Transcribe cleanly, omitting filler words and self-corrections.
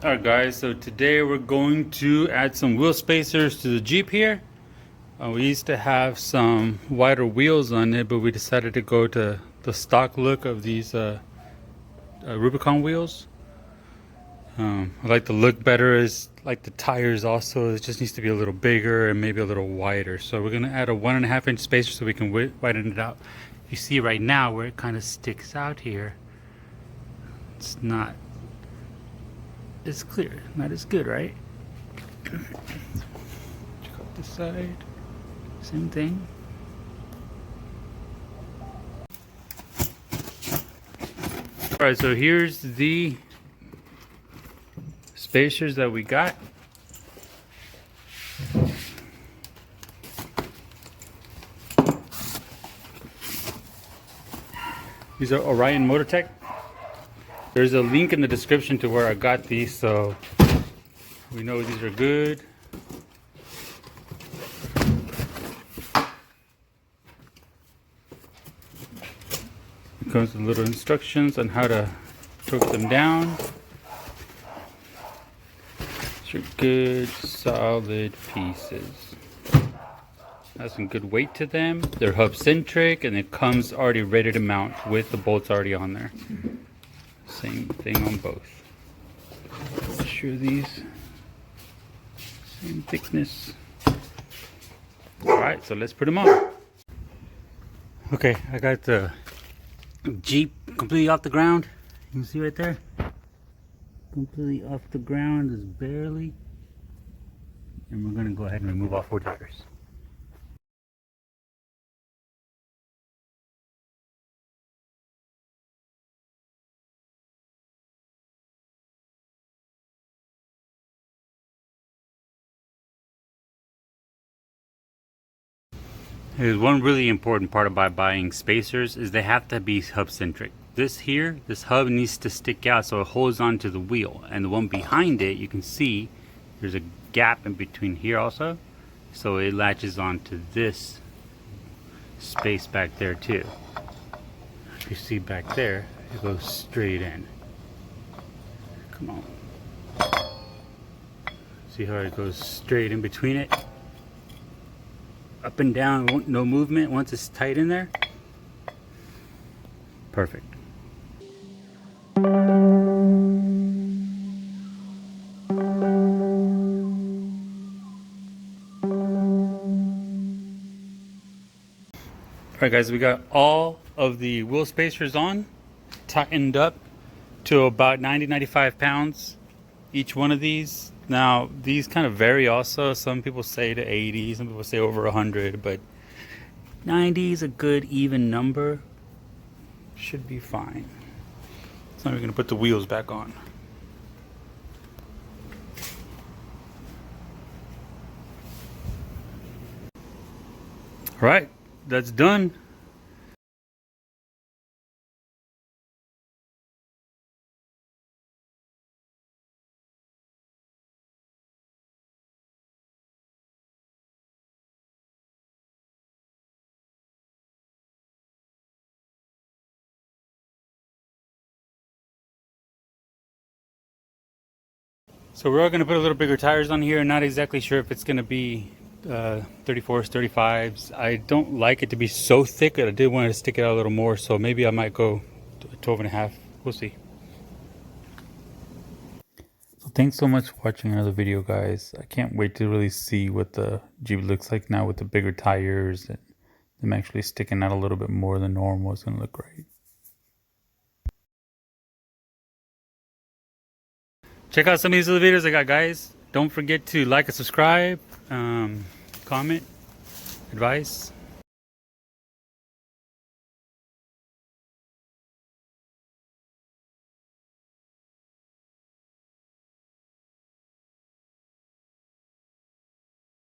Alright guys, so today we're going to add some wheel spacers to the Jeep here. We used to have some wider wheels on it, but we decided to go to the stock look of these Rubicon wheels. I like the look better, is like the tires also, it just needs to be a little bigger and maybe a little wider. So we're going to add a 1.5 inch spacer so we can widen it out. You see right now where it kind of sticks out here, it's not, it's clear, not as good, right? Check out this side, same thing. Alright, so here's the spacers that we got. These are Orion Motor Tech. There's a link in the description to where I got these, so we know these are good. It comes with little instructions on how to torque them down. These are good, solid pieces. Has some good weight to them. They're hub centric, and it comes already ready to mount with the bolts already on there. Same thing on both. Make sure these same thickness. Alright, so let's put them on. Okay, I got the Jeep completely off the ground. You can see right there. Completely off the ground, just barely. And we're gonna go ahead and remove all 4 tires. There's one really important part about buying spacers is they have to be hub centric. This here, this hub needs to stick out so it holds onto the wheel, and the one behind it, you can see there's a gap in between here also, so it latches onto this space back there too. If you see back there, it goes straight in. Come on. See how it goes straight in between it? Up and down, no movement once it's tight in there. Perfect. Alright guys, we got all of the wheel spacers on, tightened up to about 90-95 pounds each one of these. Now these kind of vary also. Some people say to 80, some people say over 100, but 90 is a good even number. Should be fine. So now we're going to put the wheels back on. Alright, that's done. So we're all going to put a little bigger tires on here. Not exactly sure if it's going to be 34s, 35s. I don't like it to be so thick. I did want to stick it out a little more, so maybe I might go 12.5. We'll see. So thanks so much for watching another video, guys. I can't wait to really see what the Jeep looks like now with the bigger tires and them actually sticking out a little bit more than normal. It's going to look great. Check out some of these other videos I got, guys. Don't forget to like and subscribe, comment, advice.